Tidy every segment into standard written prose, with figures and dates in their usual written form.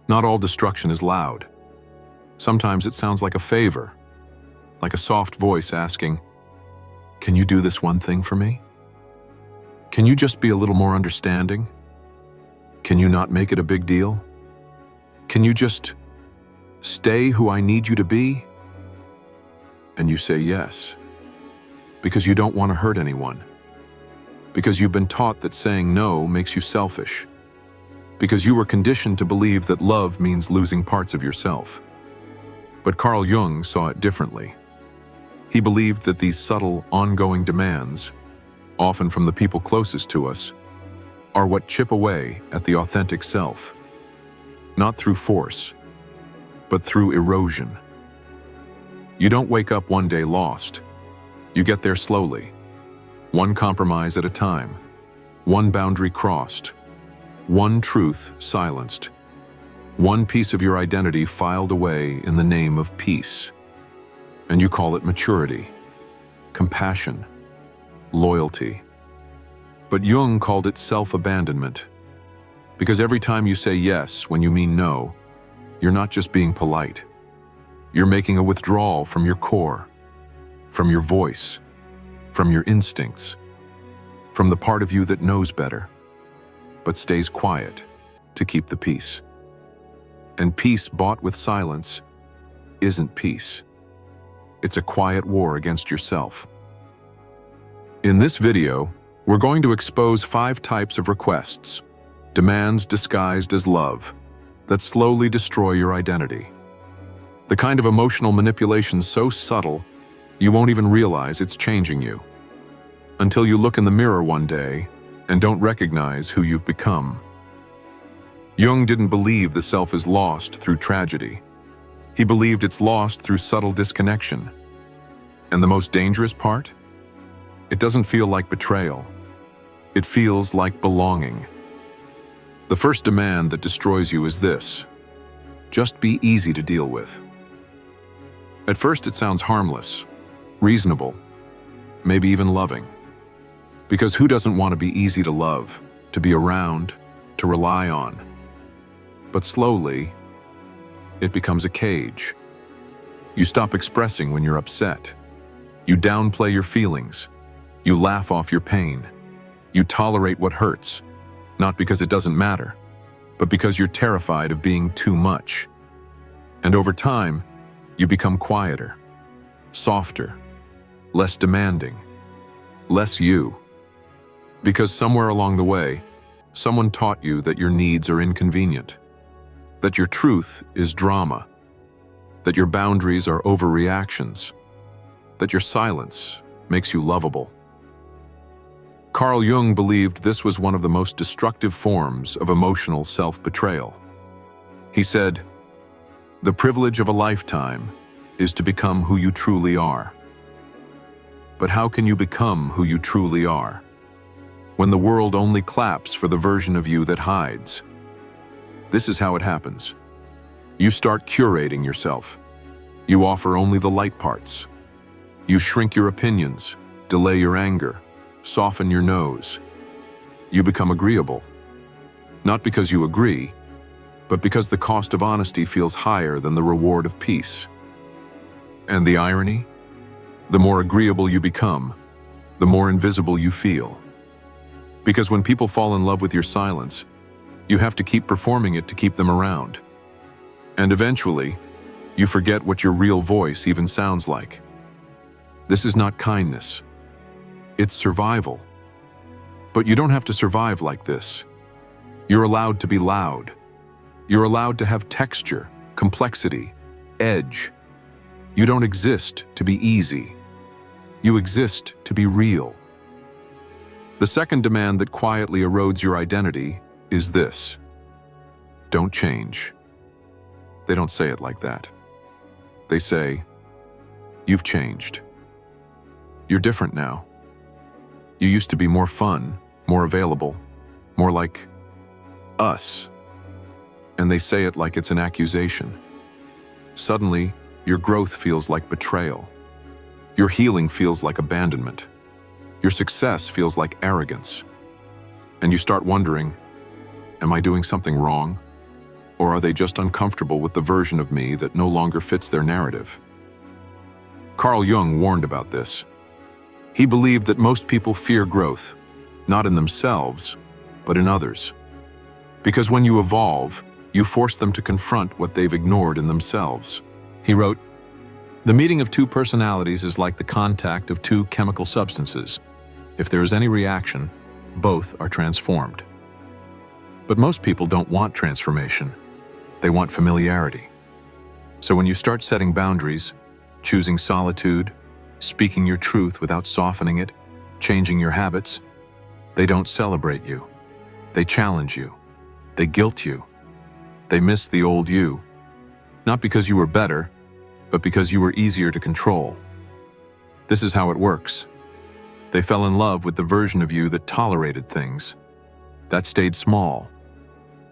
Not all destruction is loud. Sometimes it sounds like a favor, like a soft voice asking, "Can you do this one thing for me? Can you just be a little more understanding? Can you not make it a big deal? Can you just stay who I need you to be?" And you say yes, because you don't want to hurt anyone, because you've been taught that saying no makes you selfish, because you were conditioned to believe that love means losing parts of yourself. But Carl Jung saw it differently. He believed that these subtle, ongoing demands, often from the people closest to us, are what chip away at the authentic self, not through force, but through erosion. You don't wake up one day lost. You get there slowly, one compromise at a time, one boundary crossed, one truth silenced, one piece of your identity filed away in the name of peace. And you call it maturity, compassion, loyalty. But Jung called it self-abandonment, because every time you say yes when you mean no, you're not just being polite. You're making a withdrawal from your core, from your voice, from your instincts, from the part of you that knows better, but stays quiet to keep the peace. And peace bought with silence isn't peace. It's a quiet war against yourself. In this video, we're going to expose 5 types of requests, demands disguised as love, that slowly destroy your identity. The kind of emotional manipulation so subtle, you won't even realize it's changing you, until you look in the mirror one day and don't recognize who you've become. Jung didn't believe the self is lost through tragedy. He believed it's lost through subtle disconnection. And the most dangerous part? It doesn't feel like betrayal. It feels like belonging. The first demand that destroys you is this: just be easy to deal with. At first it sounds harmless, reasonable, maybe even loving. Because who doesn't want to be easy to love, to be around, to rely on? But slowly, it becomes a cage. You stop expressing when you're upset. You downplay your feelings. You laugh off your pain. You tolerate what hurts, not because it doesn't matter, but because you're terrified of being too much. And over time, you become quieter, softer, less demanding, less you. Because somewhere along the way, someone taught you that your needs are inconvenient, that your truth is drama, that your boundaries are overreactions, that your silence makes you lovable. Carl Jung believed this was one of the most destructive forms of emotional self-betrayal. He said, "The privilege of a lifetime is to become who you truly are." But how can you become who you truly are when the world only claps for the version of you that hides? This is how it happens. You start curating yourself. You offer only the light parts. You shrink your opinions, delay your anger, soften your nose. You become agreeable. Not because you agree, but because the cost of honesty feels higher than the reward of peace. And the irony? The more agreeable you become, the more invisible you feel. Because when people fall in love with your silence, you have to keep performing it to keep them around. And eventually, you forget what your real voice even sounds like. This is not kindness. It's survival. But you don't have to survive like this. You're allowed to be loud. You're allowed to have texture, complexity, edge. You don't exist to be easy. You exist to be real. The second demand that quietly erodes your identity is this: don't change. They don't say it like that. They say, "You've changed. You're different now. You used to be more fun, more available, more like us." And they say it like it's an accusation. Suddenly, your growth feels like betrayal. Your healing feels like abandonment. Your success feels like arrogance. And you start wondering, am I doing something wrong? Or are they just uncomfortable with the version of me that no longer fits their narrative? Carl Jung warned about this. He believed that most people fear growth, not in themselves, but in others. Because when you evolve, you force them to confront what they've ignored in themselves. He wrote, "The meeting of two personalities is like the contact of two chemical substances. If there is any reaction, both are transformed." But most people don't want transformation. They want familiarity. So when you start setting boundaries, choosing solitude, speaking your truth without softening it, changing your habits, they don't celebrate you. They challenge you. They guilt you. They miss the old you, not because you were better, but because you were easier to control. This is how it works. They fell in love with the version of you that tolerated things, that stayed small,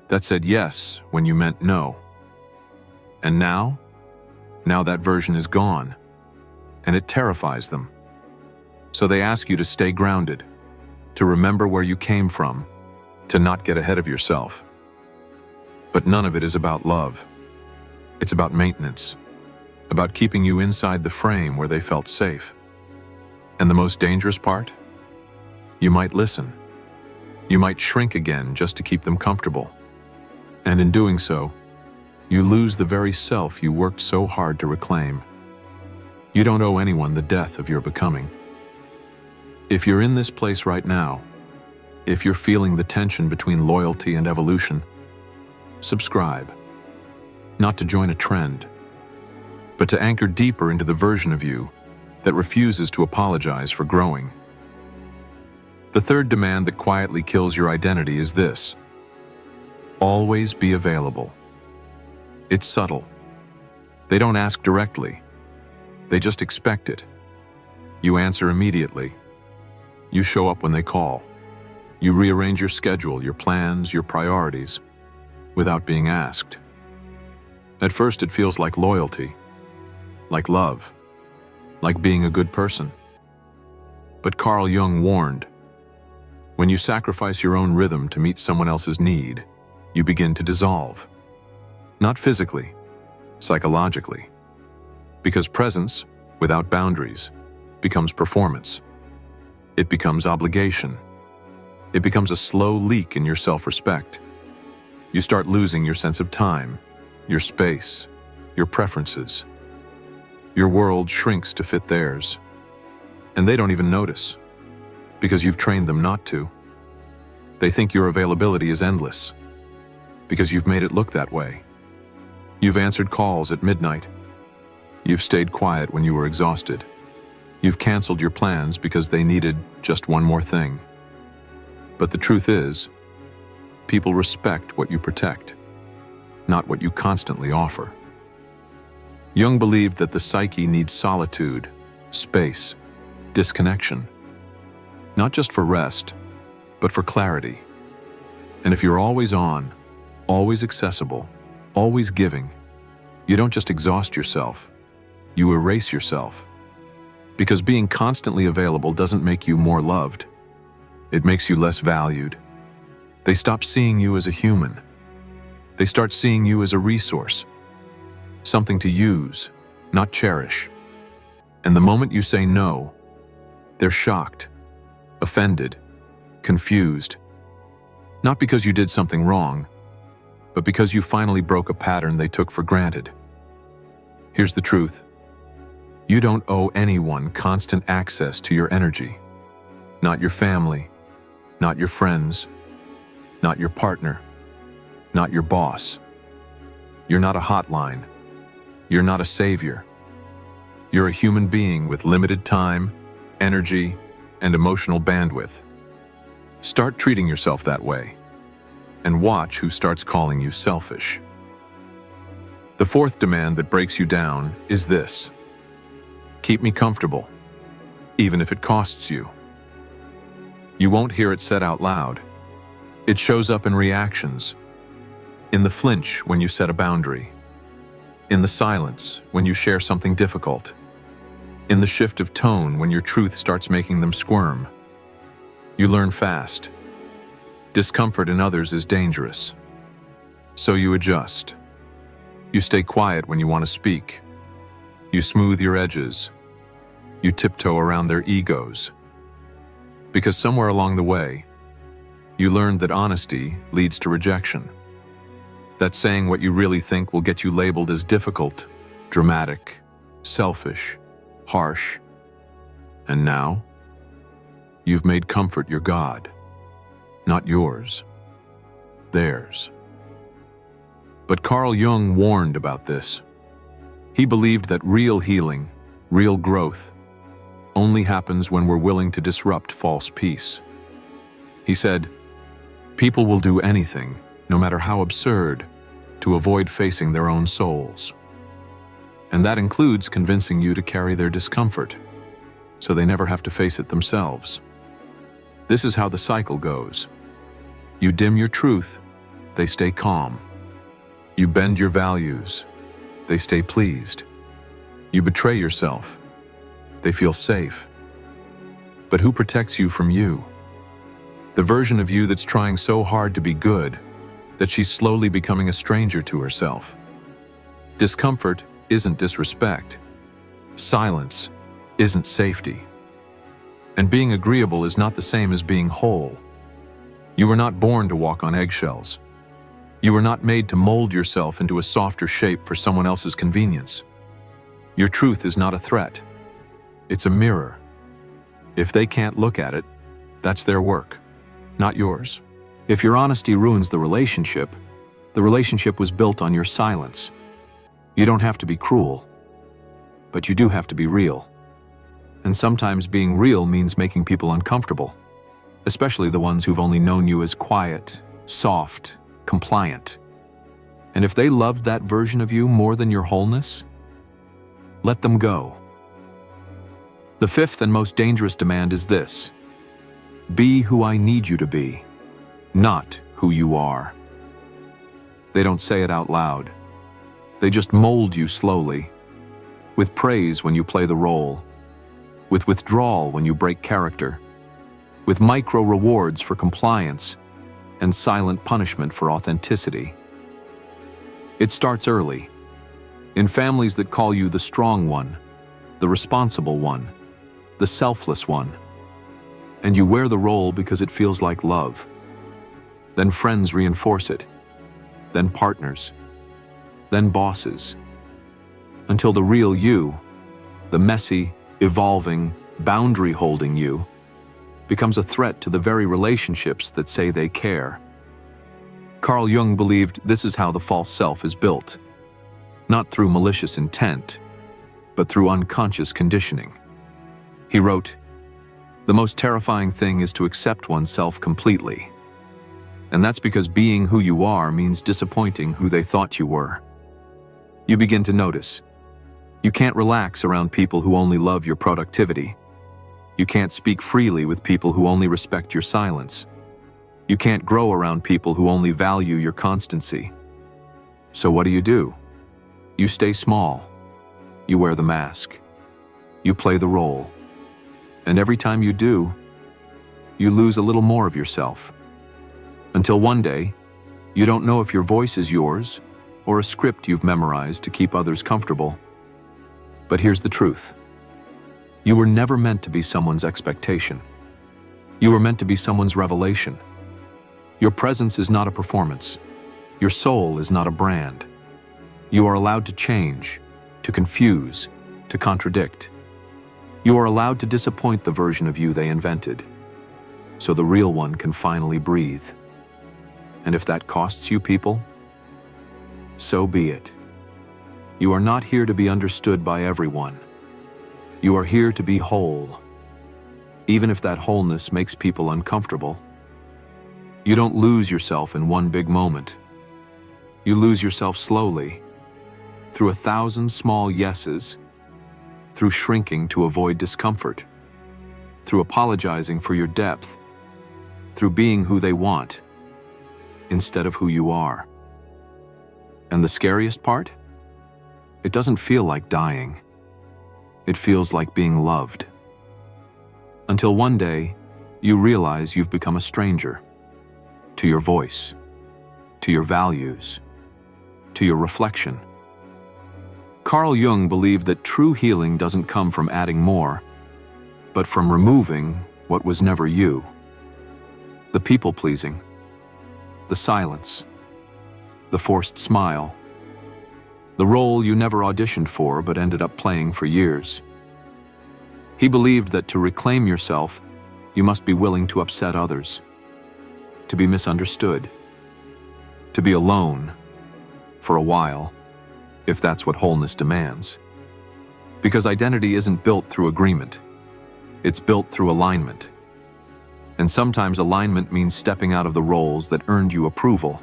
that said yes when you meant no. And now that version is gone, and it terrifies them. So they ask you to stay grounded, to remember where you came from, to not get ahead of yourself. But none of it is about love. It's about maintenance, about keeping you inside the frame where they felt safe. And the most dangerous part? You might listen. You might shrink again just to keep them comfortable. And in doing so, you lose the very self you worked so hard to reclaim. You don't owe anyone the death of your becoming. If you're in this place right now, if you're feeling the tension between loyalty and evolution, subscribe. Not to join a trend, but to anchor deeper into the version of you that refuses to apologize for growing. The third demand that quietly kills your identity is this: always be available. It's subtle. They don't ask directly. They just expect it. You answer immediately. You show up when they call. You rearrange your schedule, your plans, your priorities, without being asked. At first it feels like loyalty, like love, like being a good person. But Carl Jung warned, when you sacrifice your own rhythm to meet someone else's need, you begin to dissolve. Not physically, psychologically. Because presence, without boundaries, becomes performance. It becomes obligation. It becomes a slow leak in your self-respect. You start losing your sense of time, your space, your preferences. Your world shrinks to fit theirs. And they don't even notice, because you've trained them not to. They think your availability is endless, because you've made it look that way. You've answered calls at midnight. You've stayed quiet when you were exhausted. You've canceled your plans because they needed just one more thing. But the truth is, people respect what you protect, not what you constantly offer. Jung believed that the psyche needs solitude, space, disconnection, not just for rest, but for clarity. And if you're always on, always accessible, always giving, you don't just exhaust yourself, you erase yourself. Because being constantly available doesn't make you more loved. It makes you less valued. They stop seeing you as a human. They start seeing you as a resource, something to use, not cherish. And the moment you say no, they're shocked, offended, confused. Not because you did something wrong, but because you finally broke a pattern they took for granted. Here's the truth. You don't owe anyone constant access to your energy. Not your family, not your friends, not your partner, not your boss. You're not a hotline. You're not a savior. You're a human being with limited time, energy, and emotional bandwidth. Start treating yourself that way, and watch who starts calling you selfish. The fourth demand that breaks you down is this: keep me comfortable, even if it costs you. You won't hear it said out loud. It shows up in reactions, in the flinch when you set a boundary, in the silence when you share something difficult, in the shift of tone when your truth starts making them squirm. You learn fast. Discomfort in others is dangerous. So you adjust. You stay quiet when you want to speak. You smooth your edges. You tiptoe around their egos. Because somewhere along the way, you learned that honesty leads to rejection. That saying what you really think will get you labeled as difficult, dramatic, selfish, harsh. And now, you've made comfort your God, not yours, theirs. But Carl Jung warned about this. He believed that real healing, real growth, only happens when we're willing to disrupt false peace. He said, "People will do anything, no matter how absurd, to avoid facing their own souls. And that includes convincing you to carry their discomfort, so they never have to face it themselves. This is how the cycle goes. You dim your truth, they stay calm. You bend your values, they stay pleased. You betray yourself, they feel safe. But who protects you from you? The version of you that's trying so hard to be good that she's slowly becoming a stranger to herself. Discomfort isn't disrespect. Silence isn't safety. And being agreeable is not the same as being whole. You were not born to walk on eggshells. You were not made to mold yourself into a softer shape for someone else's convenience. Your truth is not a threat. It's a mirror. If they can't look at it, that's their work, not yours. If your honesty ruins the relationship was built on your silence. You don't have to be cruel, but you do have to be real. And sometimes being real means making people uncomfortable, especially the ones who've only known you as quiet, soft, compliant. And if they loved that version of you more than your wholeness, let them go. The fifth and most dangerous demand is this: be who I need you to be, not who you are. They don't say it out loud. They just mold you slowly, with praise when you play the role, with withdrawal when you break character, with micro rewards for compliance and silent punishment for authenticity. It starts early, in families that call you the strong one, the responsible one, the selfless one. And you wear the role because it feels like love. Then friends reinforce it, then partners, then bosses, until the real you, the messy, evolving, boundary-holding you, becomes a threat to the very relationships that say they care. Carl Jung believed this is how the false self is built, not through malicious intent, but through unconscious conditioning. He wrote, "The most terrifying thing is to accept oneself completely. And that's because being who you are means disappointing who they thought you were." You begin to notice. You can't relax around people who only love your productivity. You can't speak freely with people who only respect your silence. You can't grow around people who only value your constancy. So what do? You stay small. You wear the mask. You play the role. And every time you do, you lose a little more of yourself. Until one day, you don't know if your voice is yours or a script you've memorized to keep others comfortable. But here's the truth. You were never meant to be someone's expectation. You were meant to be someone's revelation. Your presence is not a performance. Your soul is not a brand. You are allowed to change, to confuse, to contradict. You are allowed to disappoint the version of you they invented, so the real one can finally breathe. And if that costs you people, so be it. You are not here to be understood by everyone. You are here to be whole, even if that wholeness makes people uncomfortable. You don't lose yourself in one big moment. You lose yourself slowly, through 1,000 small yeses, through shrinking to avoid discomfort, through apologizing for your depth, through being who they want, instead of who you are. And the scariest part? It doesn't feel like dying. It feels like being loved. Until one day, you realize you've become a stranger to your voice, to your values, to your reflection. Carl Jung believed that true healing doesn't come from adding more, but from removing what was never you. The people-pleasing, the silence, the forced smile, the role you never auditioned for but ended up playing for years. He believed that to reclaim yourself, you must be willing to upset others, to be misunderstood, to be alone for a while, if that's what wholeness demands. Because identity isn't built through agreement, it's built through alignment. And sometimes alignment means stepping out of the roles that earned you approval,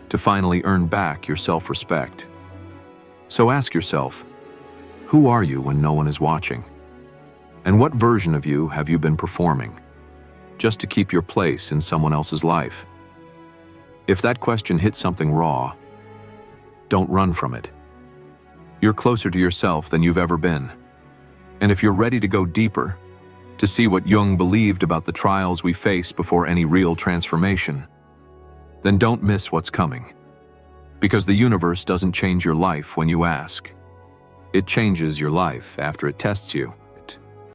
to finally earn back your self-respect. So ask yourself, who are you when no one is watching? And what version of you have you been performing, just to keep your place in someone else's life? If that question hits something raw, don't run from it. You're closer to yourself than you've ever been. And if you're ready to go deeper, to see what Jung believed about the trials we face before any real transformation, then don't miss what's coming. Because the universe doesn't change your life when you ask. It changes your life after it tests you.